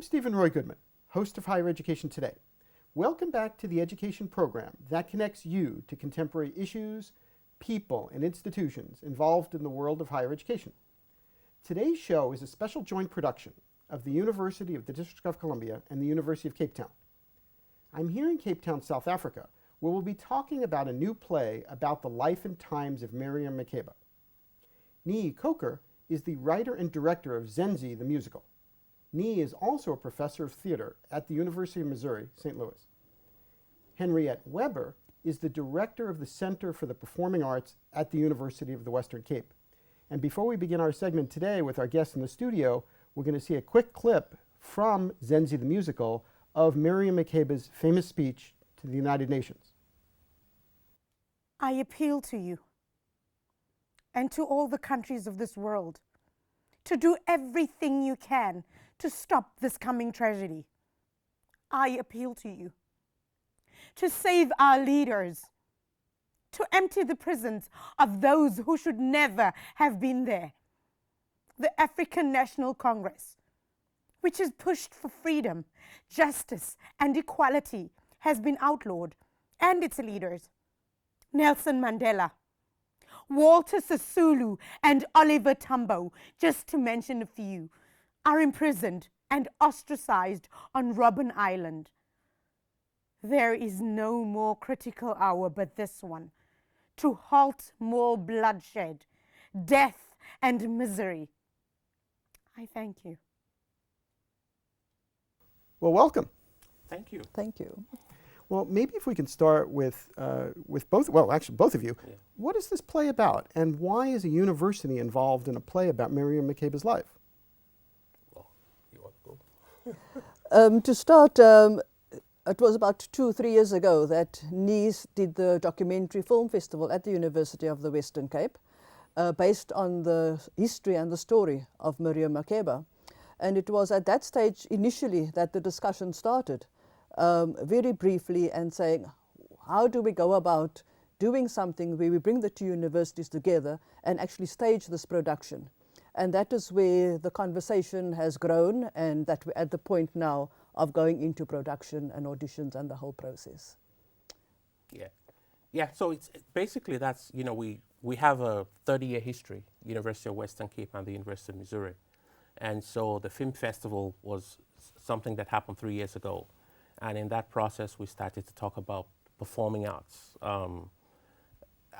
I'm Steven Roy Goodman, host of Higher Education Today. Welcome back to the education program that connects you to contemporary issues, people, and institutions involved in the world of higher education. Today's show is a special joint production of the University of the District of Columbia and the University of Cape Town. I'm here in Cape Town, South Africa, where we'll be talking about a new play about the life and times of Miriam Makeba. Niyi Coker is the writer and director of Zenzi, the musical. Niyi is also a professor of theater at the University of Missouri, St. Louis. Henriette Weber is the director of the Center for the Performing Arts at the University of the Western Cape. And before we begin our segment today with our guests in the studio, we're going to see a quick clip from Zenzi, the musical, of Miriam Makeba's famous speech to the United Nations. I appeal to you and to all the countries of this world to do everything you can to stop this coming tragedy. I appeal to you to save our leaders, to empty the prisons of those who should never have been there. The African National Congress, which has pushed for freedom, justice, and equality, has been outlawed, and its leaders, Nelson Mandela, Walter Sisulu, and Oliver Tambo, just to mention a few, are imprisoned and ostracized on Robben Island. There is no more critical hour but this one, to halt more bloodshed, death, and misery. I thank you. Well, welcome. Thank you. Thank you. Well, maybe if we can start with both of you. Yeah. What is this play about, and why is a university involved in a play about Miriam Makeba's life? Well, you want to go? To start, it was about 2-3 years ago that Niyi did the documentary film festival at the University of the Western Cape, based on the history and the story of Miriam Makeba. And it was at that stage initially that the discussion started, very briefly, and saying, how do we go about doing something where we bring the two universities together and actually stage this production? And that is where the conversation has grown, and that we're at the point now of going into production and auditions and the whole process. Yeah. So it's basically that's, we have a 30-year history, University of Western Cape and the University of Missouri. And so the film festival was something that happened 3 years ago. And in that process, we started to talk about performing arts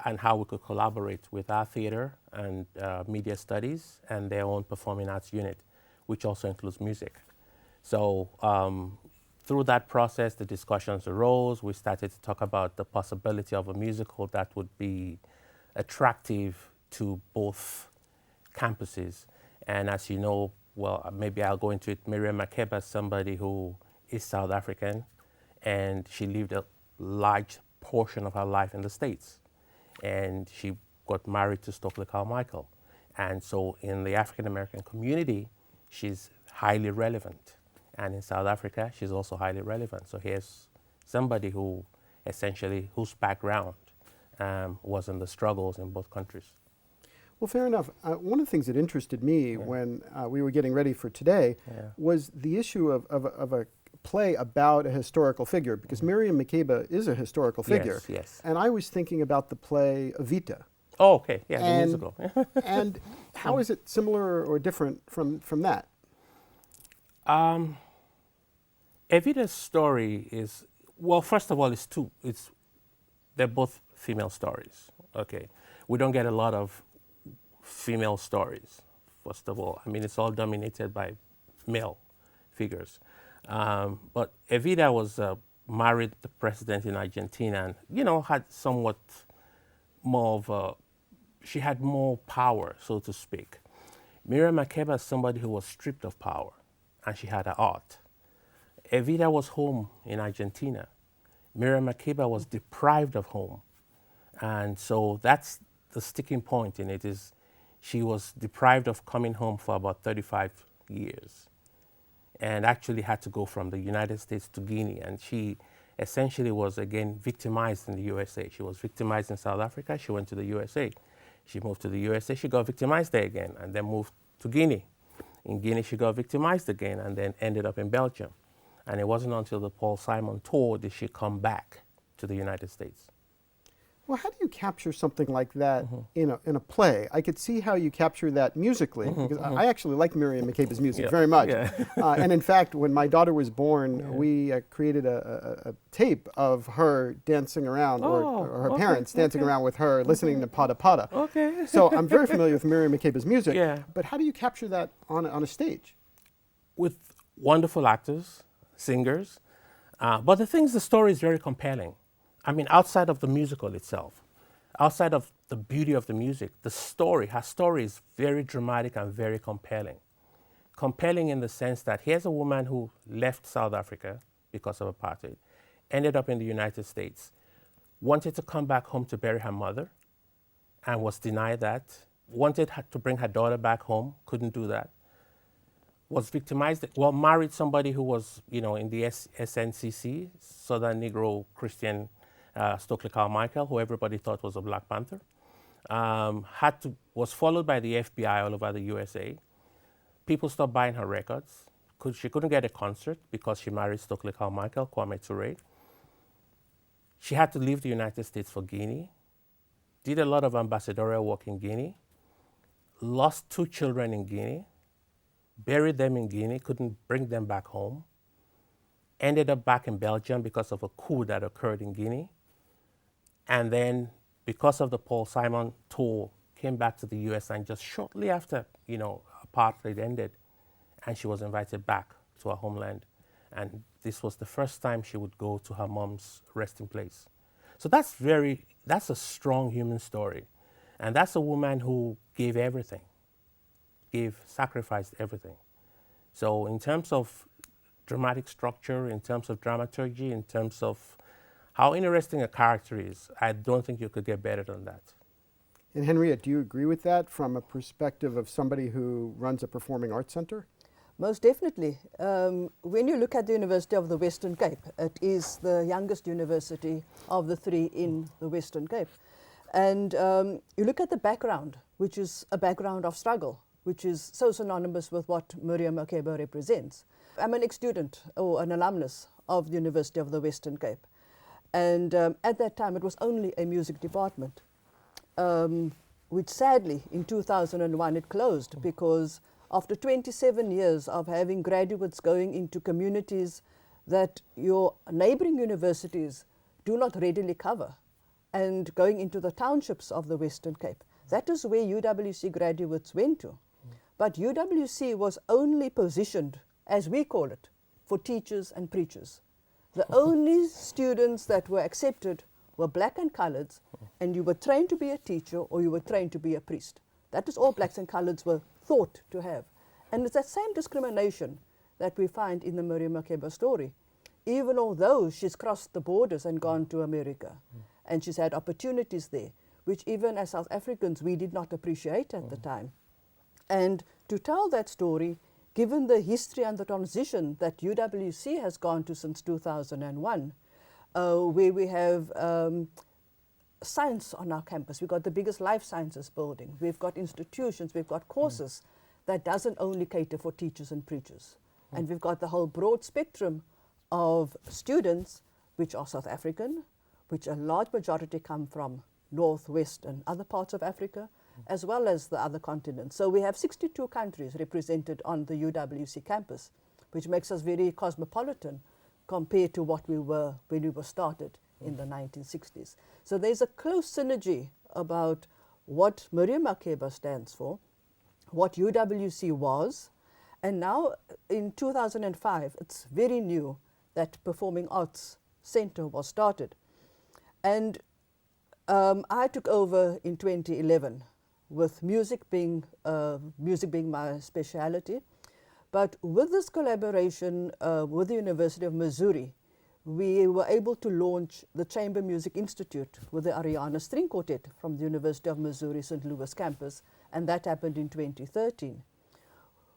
and how we could collaborate with our theater and media studies and their own performing arts unit, which also includes music. So through that process, the discussions arose. We started to talk about the possibility of a musical that would be attractive to both campuses. And as you know, well, maybe I'll go into it, Miriam Makeba is somebody who is South African, and she lived a large portion of her life in the States. And she got married to Stokely Carmichael. And so in the African American community, she's highly relevant. And in South Africa, she's also highly relevant. So here's somebody who essentially, whose background was in the struggles in both countries. Well, fair enough. One of the things that interested me when we were getting ready for today was the issue of a play about a historical figure, because Miriam Makeba is a historical figure. Yes. And I was thinking about the play Evita. Oh, okay. Yeah, the musical. And how is it similar or different from that? Evita's story is, well, first of all, they're both female stories. Okay. We don't get a lot of female stories, first of all. I mean, it's all dominated by male figures. But Evita was married the president in Argentina and, had somewhat more of a, she had more power, so to speak. Miriam Makeba is somebody who was stripped of power, and she had her art. Evita was home in Argentina. Miriam Makeba was deprived of home. And so that's the sticking point in it, is she was deprived of coming home for about 35 years and actually had to go from the United States to Guinea. And she essentially was, again, victimized in the USA. She was victimized in South Africa. She went to the USA. She moved to the USA. She got victimized there again and then moved to Guinea. In Guinea, she got victimized again and then ended up in Belgium. And it wasn't until the Paul Simon tour did she come back to the United States. Well, how do you capture something like that in a play? I could see how you capture that musically, because I actually like Miriam Makeba's music very much. Yeah. And in fact, when my daughter was born, we created a tape of her dancing around, or her parents dancing around with her, listening to Pada Pada. Okay. So I'm very familiar with Miriam Makeba's music, Yeah. but how do you capture that on a stage? With wonderful actors, singers, but the story is very compelling. I mean, outside of the musical itself, outside of the beauty of the music, her story is very dramatic and very compelling. Compelling in the sense that here's a woman who left South Africa because of apartheid, ended up in the United States, wanted to come back home to bury her mother, and was denied that, wanted to bring her daughter back home, couldn't do that, was victimized, married somebody who was, in the SNCC, Southern Negro Christian Stokely Carmichael, who everybody thought was a Black Panther, was followed by the FBI all over the USA. People stopped buying her records. She couldn't get a concert because she married Stokely Carmichael, Kwame Ture. She had to leave the United States for Guinea, did a lot of ambassadorial work in Guinea, lost 2 children in Guinea, buried them in Guinea, couldn't bring them back home, ended up back in Belgium because of a coup that occurred in Guinea, and then because of the Paul Simon tour, came back to the US, and just shortly after, apartheid ended, and she was invited back to her homeland. And this was the first time she would go to her mom's resting place. So that's a strong human story. And that's a woman who gave everything, sacrificed everything. So in terms of dramatic structure, in terms of dramaturgy, in terms of how interesting a character is, I don't think you could get better than that. And Henriette, do you agree with that from a perspective of somebody who runs a performing arts center? Most definitely. When you look at the University of the Western Cape, it is the youngest university of the 3 in the Western Cape. And you look at the background, which is a background of struggle, which is so synonymous with what Miriam Makeba represents. I'm an ex-student or an alumnus of the University of the Western Cape. And at that time, it was only a music department, which sadly, in 2001, it closed because after 27 years of having graduates going into communities that your neighboring universities do not readily cover, and going into the townships of the Western Cape. That is where UWC graduates went to. But UWC was only positioned, as we call it, for teachers and preachers. The only students that were accepted were black and coloureds, and you were trained to be a teacher or you were trained to be a priest. That is all blacks and coloureds were thought to have. And it's that same discrimination that we find in the Miriam Makeba story, even although she's crossed the borders and gone to America, and she's had opportunities there, which even as South Africans we did not appreciate at the time. And to tell that story, given the history and the transition that UWC has gone to since 2001, where we have science on our campus. We've got the biggest life sciences building. We've got institutions, we've got courses that doesn't only cater for teachers and preachers. And we've got the whole broad spectrum of students which are South African, which a large majority come from Northwest and other parts of Africa, as well as the other continents. So we have 62 countries represented on the UWC campus, which makes us very cosmopolitan compared to what we were when we were started in the 1960s. So there's a close synergy about what Miriam Makeba stands for, what UWC was, and now in 2005, it's very new that Performing Arts Center was started. And I took over in 2011 with music being my speciality. But with this collaboration with the University of Missouri, we were able to launch the Chamber Music Institute with the Ariana String Quartet from the University of Missouri St. Louis campus, and that happened in 2013.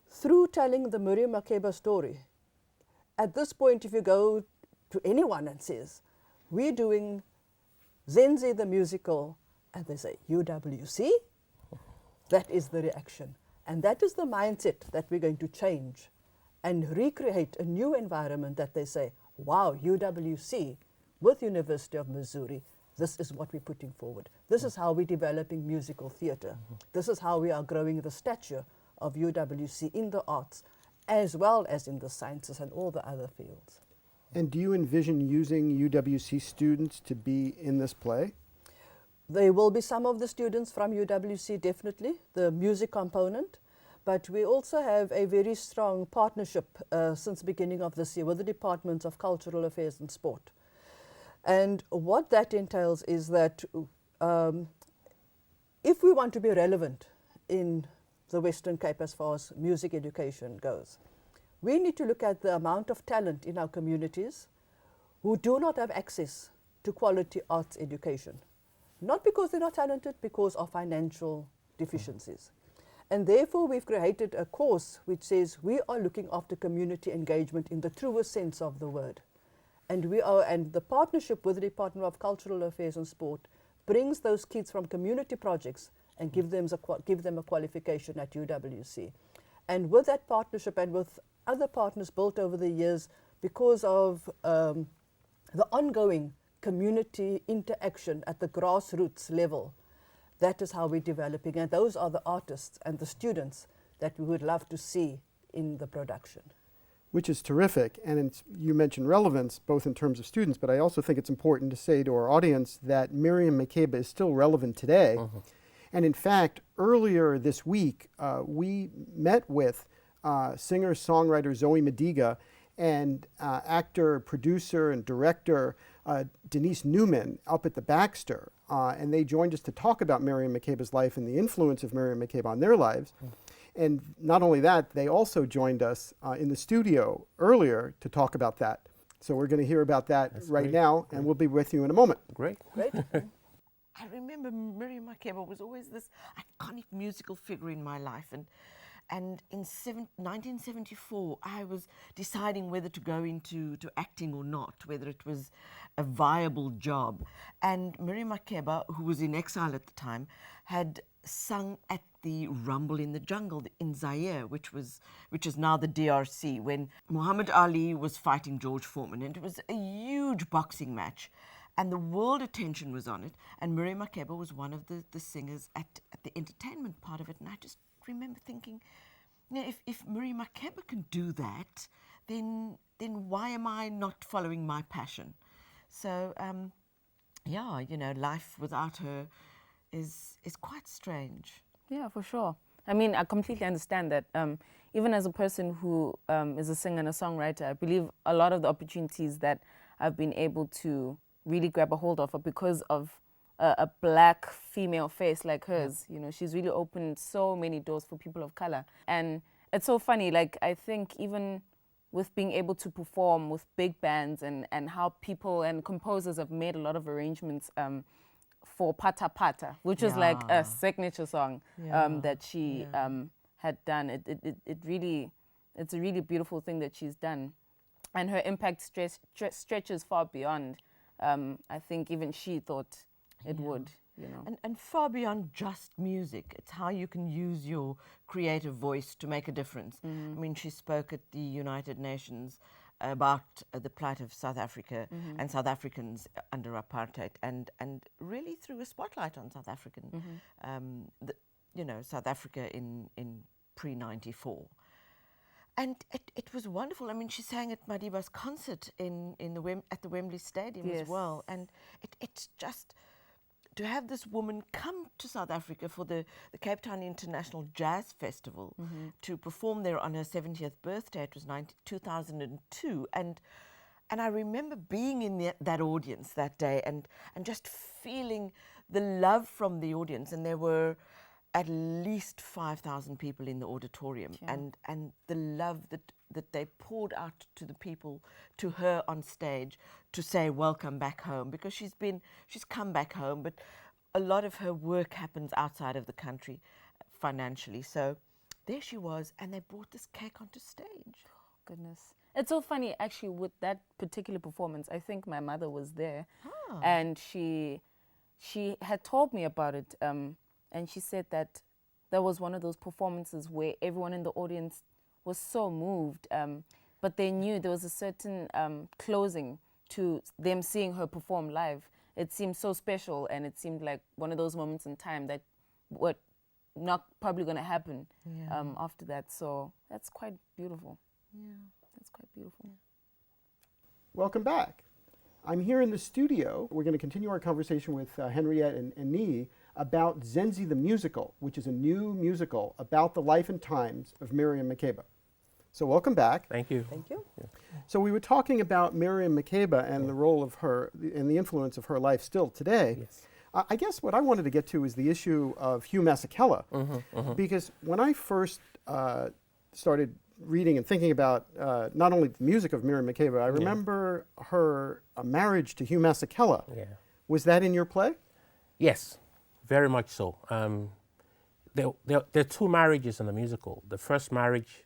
Through telling the Miriam Makeba story, at this point, if you go to anyone and says, we're doing Zenzi the musical, and they say, UWC? That is the reaction. And that is the mindset that we're going to change and recreate a new environment that they say, wow, UWC with University of Missouri, this is what we're putting forward. This is how we're developing musical theatre. This is how we are growing the stature of UWC in the arts, as well as in the sciences and all the other fields. And do you envision using UWC students to be in this play? There will be some of the students from UWC, definitely, the music component, but we also have a very strong partnership since the beginning of this year with the Department of Cultural Affairs and Sport. And what that entails is that if we want to be relevant in the Western Cape as far as music education goes, we need to look at the amount of talent in our communities who do not have access to quality arts education. Not because they're not talented, because of financial deficiencies. And therefore we've created a course which says we are looking after community engagement in the truest sense of the word. And the partnership with the Department of Cultural Affairs and Sport brings those kids from community projects and give them a qualification at UWC. And with that partnership and with other partners built over the years, because of the ongoing community interaction at the grassroots level, that is how we're developing. And those are the artists and the students that we would love to see in the production. Which is terrific. And you mentioned relevance, both in terms of students, but I also think it's important to say to our audience that Miriam Makeba is still relevant today. And in fact, earlier this week, we met with singer-songwriter Zoë Modiga and actor, producer, and director Denise Newman up at the Baxter. And they joined us to talk about Miriam Makeba's life and the influence of Miriam Makeba on their lives. And not only that, they also joined us in the studio earlier to talk about that. So we're going to hear about that right now, and we'll be with you in a moment. Great. I remember Miriam Makeba was always this iconic musical figure in my life. And in 1974, I was deciding whether to go into acting or not, whether it was a viable job. And Miriam Makeba, who was in exile at the time, had sung at the Rumble in the Jungle in Zaire, which is now the DRC, when Muhammad Ali was fighting George Foreman. And it was a huge boxing match. And the world attention was on it. And Miriam Makeba was one of the singers at the entertainment part of it. And I just remember thinking, you know, if Miriam Makeba can do that, then why am I not following my passion? So, yeah, you know, life without her is quite strange. Yeah, for sure. I mean, I completely understand that. Even as a person who is a singer and a songwriter, I believe a lot of the opportunities that I've been able to really grab a hold of are because of a black female face like hers. You know, she's really opened so many doors for people of color. And it's so funny, like, I think even with being able to perform with big bands and how people and composers have made a lot of arrangements for Pata Pata, which is like a signature song that she had done. It's a really beautiful thing that she's done. And her impact stretches far beyond, I think even she thought it would, you know. And far beyond just music. It's how you can use your creative voice to make a difference. I mean, she spoke at the United Nations about the plight of South Africa and South Africans under apartheid, and really threw a spotlight on South African, you know, South Africa in pre-94. And it was wonderful. I mean, she sang at Madiba's concert at the Wembley Stadium as well. And it's just to have this woman come to South Africa for the Cape Town International Jazz Festival to perform there on her 70th birthday. It was 2002. And I remember being in that audience that day and just feeling the love from the audience. And there were at least 5,000 people in the auditorium, and the love that they poured out to the people, to her on stage, to say welcome back home, because she's come back home, but a lot of her work happens outside of the country financially. So there she was, and they brought this cake onto stage. Oh, goodness. It's so funny, actually, with that particular performance. I think my mother was there, and she had told me about it. And she said that that was one of those performances where everyone in the audience was so moved, but they knew there was a certain closing to them seeing her perform live. It seemed so special, and it seemed like one of those moments in time that were not probably going to happen after that. So that's quite beautiful. Yeah, that's quite beautiful. Welcome back. I'm here in the studio. We're going to continue our conversation with Henriette and Niyi about Zenzi the Musical, which is a new musical about the life and times of Miriam Makeba. So welcome back. Thank you. Thank you. Yeah. So we were talking about Miriam Makeba and the role of her and the influence of her life still today. Yes. I guess what I wanted to get to is the issue of Hugh Masekela, because when I first started reading and thinking about not only the music of Miriam Makeba, I remember her marriage to Hugh Masekela. Yeah. Was that in your play? Yes, very much so. There are two marriages in the musical. The first marriage,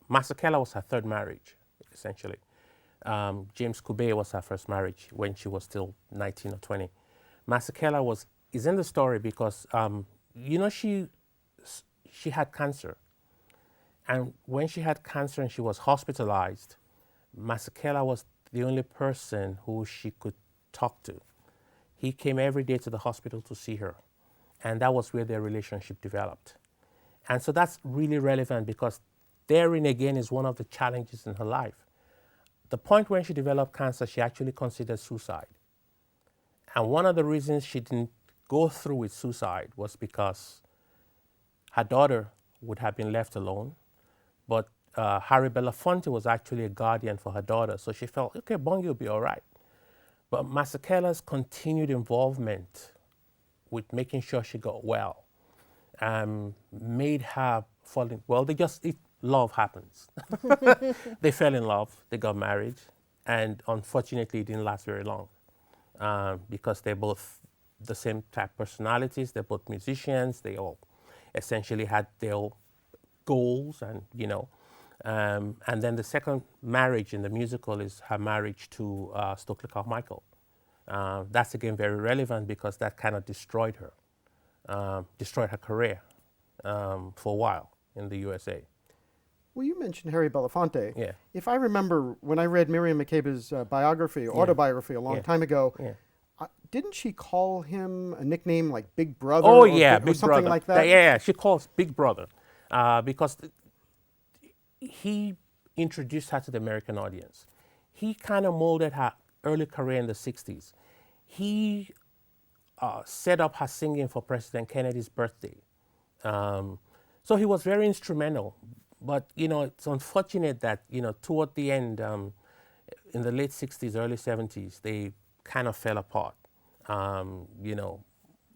Masekela was her third marriage, essentially. James Kube was her first marriage when she was still 19 or 20. Masekela is in the story because, she had cancer. And when she had cancer and she was hospitalized, Masekela was the only person who she could talk to. He came every day to the hospital to see her. And that was where their relationship developed. And so that's really relevant because therein again is one of the challenges in her life. The point when she developed cancer, she actually considered suicide. And one of the reasons she didn't go through with suicide was because her daughter would have been left alone. But Harry Belafonte was actually a guardian for her daughter. So she felt, okay, Bongi will be all right. But Masekela's continued involvement with making sure she got well made her fall in, love happens. They fell in love, they got married, and unfortunately it didn't last very long because they're both the same type personalities, they're both musicians, they all essentially had their goals and then the second marriage in the musical is her marriage to Stokely Carmichael. That's again very relevant because that kind of destroyed her career for a while in the USA. Well, you mentioned Harry Belafonte. Yeah. If I remember when I read Miriam Makeba's biography, autobiography a long time ago, didn't she call him a nickname like Big Brother? Oh, or yeah, or Big something Brother. like that? Yeah, she calls Big Brother because he introduced her to the American audience. He kind of molded her early career in the 60s. He set up her singing for President Kennedy's birthday. So he was very instrumental. But, it's unfortunate that, toward the end, in the late 60s, early 70s, they kind of fell apart,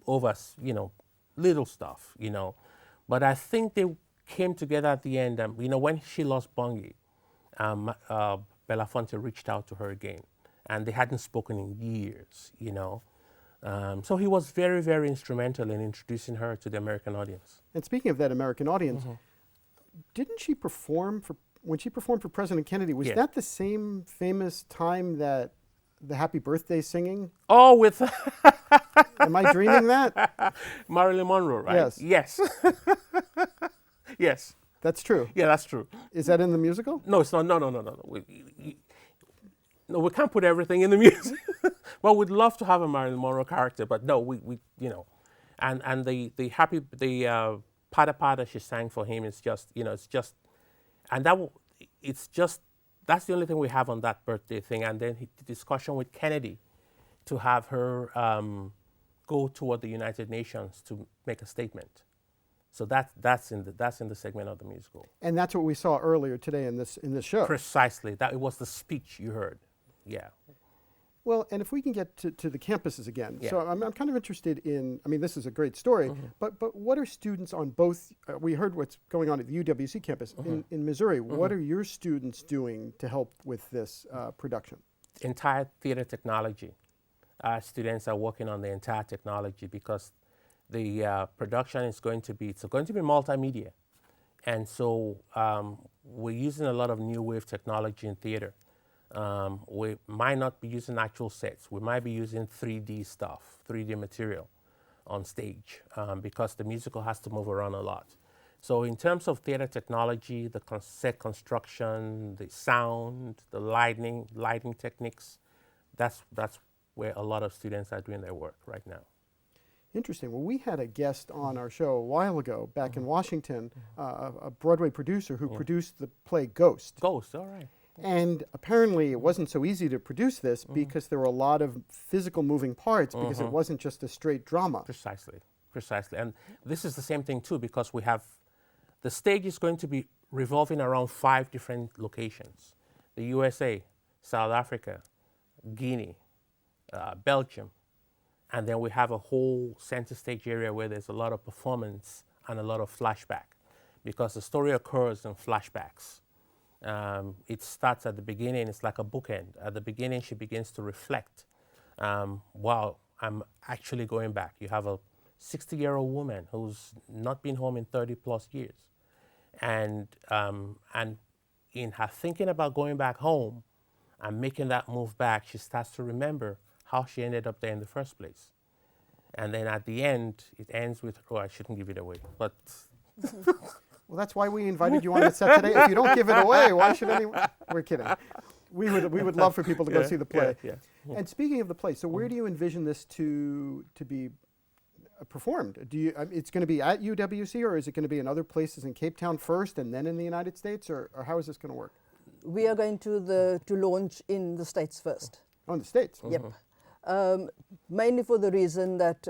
over, little stuff, But I think they came together at the end. When she lost Bongi, Belafonte reached out to her again. And they hadn't spoken in years, So he was very, very instrumental in introducing her to the American audience. And speaking of that American audience, didn't she perform when she performed for President Kennedy, was that the same famous time that the Happy Birthday singing? Oh, with... Am I dreaming that? Marilyn Monroe, right? Yes. Yes. Yes. That's true. Yeah, that's true. Is that in the musical? No, it's not. No. We can't put everything in the music. Well, we'd love to have a Marilyn Monroe character, but no, we and the Pada Pada she sang for him is just, that's the only thing we have on that birthday thing. And then the discussion with Kennedy to have her go toward the United Nations to make a statement. So that's in the segment of the musical. And that's what we saw earlier today in this show. Precisely. That it was the speech you heard. Yeah. Well, and if we can get to the campuses again. Yeah. So I'm kind of interested in, this is a great story, but what are students on both, we heard what's going on at the UWC campus. In Missouri, what are your students doing to help with this production? Entire theater technology. Our students are working on the entire technology because the production is going to be multimedia. And so we're using a lot of new wave technology in theater. We might not be using actual sets. We might be using 3D stuff, 3D material. on stage because the musical has to move around a lot. So in terms of theater technology, the set construction, the sound, the lighting techniques, that's where a lot of students are doing their work right now. Interesting. Well, we had a guest on our show a while ago back in Washington, a Broadway producer who produced the play Ghost. Ghost, all right. And apparently it wasn't so easy to produce this because there were a lot of physical moving parts because it wasn't just a straight drama. Precisely. And this is the same thing too, because we have, the stage is going to be revolving around 5 different locations. The USA, South Africa, Guinea, Belgium, and then we have a whole center stage area where there's a lot of performance and a lot of flashback, because the story occurs in flashbacks. It starts at the beginning, it's like a bookend. At the beginning, she begins to reflect, wow, I'm actually going back. You have a 60-year-old woman who's not been home in 30 plus years. And in her thinking about going back home and making that move back, she starts to remember how she ended up there in the first place. And then at the end, it ends with, oh, I shouldn't give it away, but. Well, that's why we invited you on the set today. If you don't give it away, why should anyone? We're kidding. We would love for people to go see the play. Yeah. And speaking of the play, so where do you envision this to be performed? Do you? It's going to be at UWC, or is it going to be in other places in Cape Town first, and then in the United States, or how is this going to work? We are going to launch in the States first. Oh, in the States. Yep. Mainly for the reason that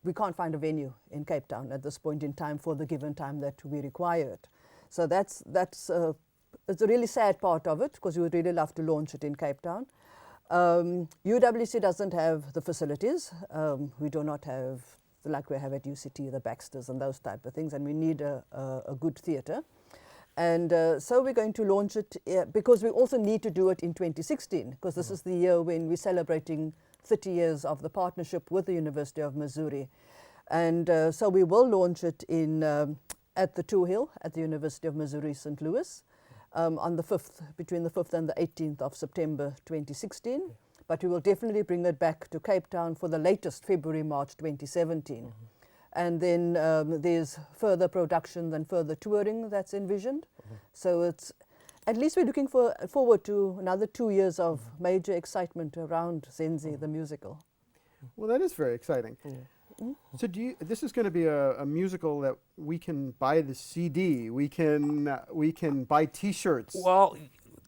we can't find a venue in Cape Town at this point in time for the given time that we require it. So that's it's a really sad part of it, because we would really love to launch it in Cape Town. UWC doesn't have the facilities. We do not have, like we have at UCT, the Baxters and those type of things, and we need a good theatre. And so we're going to launch it because we also need to do it in 2016, because this is the year when we're celebrating 30 years of the partnership with the University of Missouri. And so we will launch it in at the Two Hill at the University of Missouri St. Louis on the 5th, between the 5th and the 18th of September 2016. But we will definitely bring it back to Cape Town for the latest February, March 2017. And then there's further production and further touring that's envisioned. So it's, at least we're looking forward to another 2 years of major excitement around Zenzi, the musical. Well, that is very exciting. So this is going to be a musical that we can buy the CD, we can buy T-shirts. Well,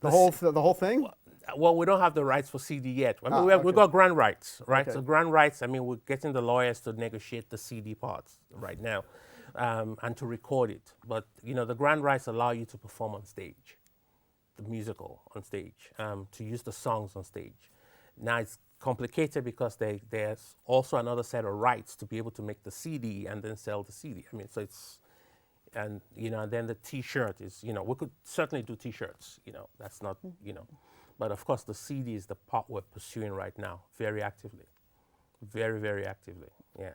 the whole thing? Well, we don't have the rights for CD yet. I mean, we've got grant rights, right? Okay. So grant rights, I mean, we're getting the lawyers to negotiate the CD parts right now and to record it. But, you know, the grant rights allow you to perform on stage, the musical on stage, to use the songs on stage. Now, it's complicated because there's also another set of rights to be able to make the CD and then sell the CD. I mean, so it's, and, you know, and then the T-shirt is, you know, we could certainly do T-shirts, you know, that's not, you know. But of course, the CD is the part we're pursuing right now, very actively, very, very actively. Yeah.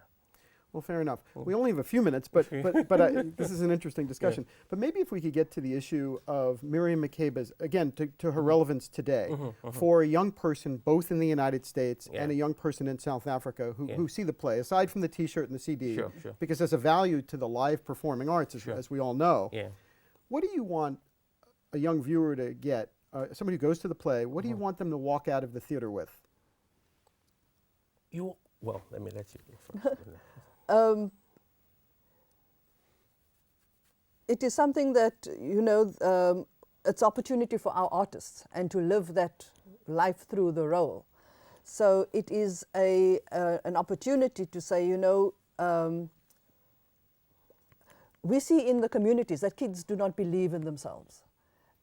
Well, fair enough. We only have a few minutes, but this is an interesting discussion. Yeah. But maybe if we could get to the issue of Miriam Makeba's, again, to her relevance today, for a young person, both in the United States and a young person in South Africa who see the play, aside from the T-shirt and the CD, because there's a value to the live performing arts, as we all know. Yeah. What do you want a young viewer to get? Somebody who goes to the play, what do you want them to walk out of the theater with? Well, let me let you go first. It is something that, you know, it's opportunity for our artists and to live that life through the role. So it is an opportunity to say, you know, we see in the communities that kids do not believe in themselves.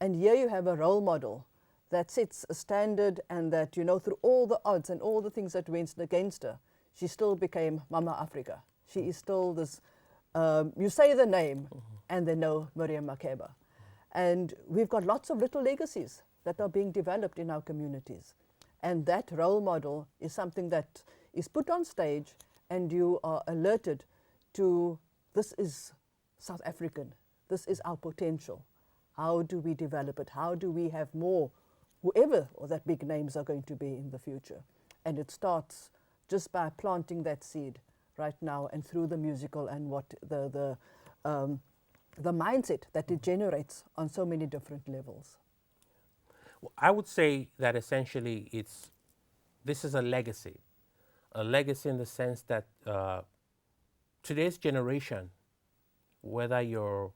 And here you have a role model that sets a standard, and that, you know, through all the odds and all the things that went against her, she still became Mama Africa. She is still this, you say the name and they know Miriam Makeba. And we've got lots of little legacies that are being developed in our communities. And that role model is something that is put on stage, and you are alerted to, this is South African, this is our potential. How do we develop it? How do we have more, whoever or that big names are going to be in the future? And it starts just by planting that seed right now, and through the musical and what the mindset that it generates on so many different levels. Well, I would say that essentially this is a legacy in the sense that today's generation, whether you're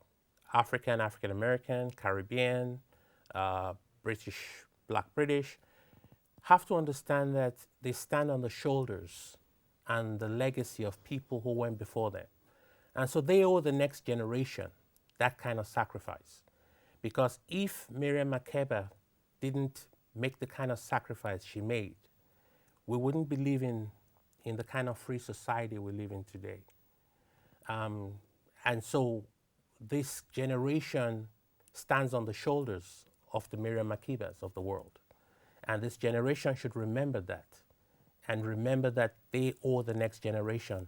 African, African American, Caribbean, British, Black British, have to understand that they stand on the shoulders and the legacy of people who went before them. And so they owe the next generation that kind of sacrifice. Because if Miriam Makeba didn't make the kind of sacrifice she made, we wouldn't be living in the kind of free society we live in today. And so this generation stands on the shoulders of the Miriam Makebas of the world. And this generation should remember that, and remember that they owe the next generation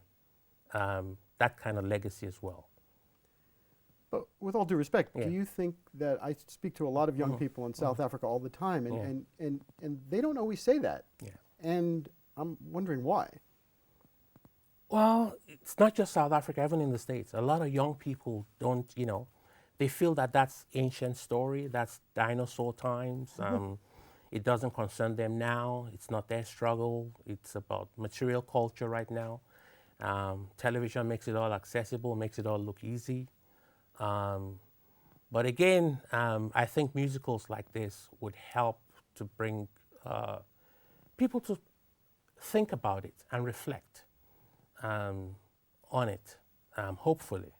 that kind of legacy as well. But with all due respect, Yeah. do you think that I speak to a lot of young people in South Africa all the time, and they don't always say that? Yeah. And I'm wondering why. Well, it's not just South Africa, even in the States. A lot of young people don't, they feel that that's ancient story, that's dinosaur times. It doesn't concern them now. It's not their struggle. It's about material culture right now. Television makes it all accessible, makes it all look easy. But again, I think musicals like this would help to bring people to think about it and reflect on it, hopefully.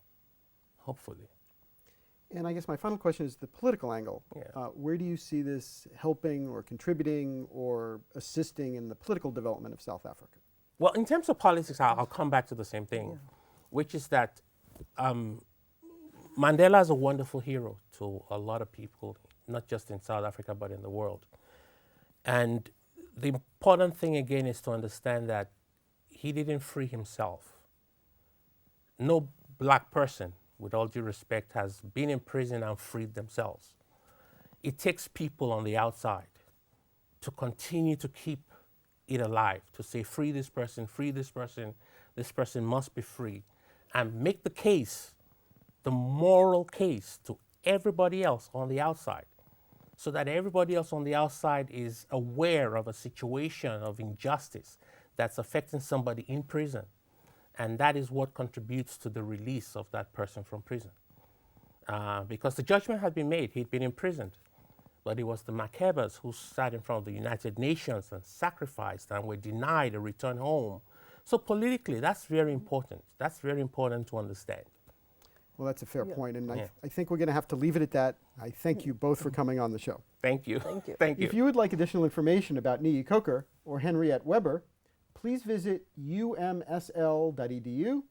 And I guess my final question is the political angle. Yeah. Where do you see this helping or contributing or assisting in the political development of South Africa? Well, in terms of politics, I'll come back to the same thing, which is that Mandela is a wonderful hero to a lot of people, not just in South Africa, but in the world. And the important thing, again, is to understand that he didn't free himself. No black person, with all due respect, has been in prison and freed themselves. It takes people on the outside to continue to keep it alive, to say, free this person, this person must be free, and make the case, the moral case, to everybody else on the outside, so that everybody else on the outside is aware of a situation of injustice that's affecting somebody in prison. And that is what contributes to the release of that person from prison. Because the judgment had been made, he'd been imprisoned. But it was the Makebas who sat in front of the United Nations and sacrificed and were denied a return home. So politically, that's very important. That's very important to understand. Well, that's a fair point, and I think we're going to have to leave it at that. I thank you both for coming on the show. Thank you. Thank you. Thank you. If you would like additional information about Niyi Coker or Henriette Weber, please visit umsl.edu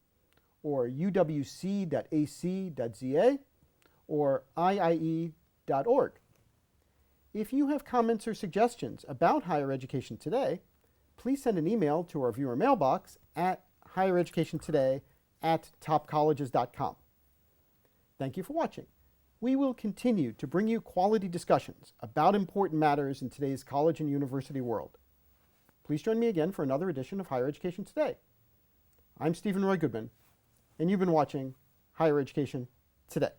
or uwc.ac.za or iie.org. If you have comments or suggestions about higher education today, please send an email to our viewer mailbox at highereducationtoday@topcolleges.com. Thank you for watching. We will continue to bring you quality discussions about important matters in today's college and university world. Please join me again for another edition of Higher Education Today. I'm Steven Roy Goodman, and you've been watching Higher Education Today.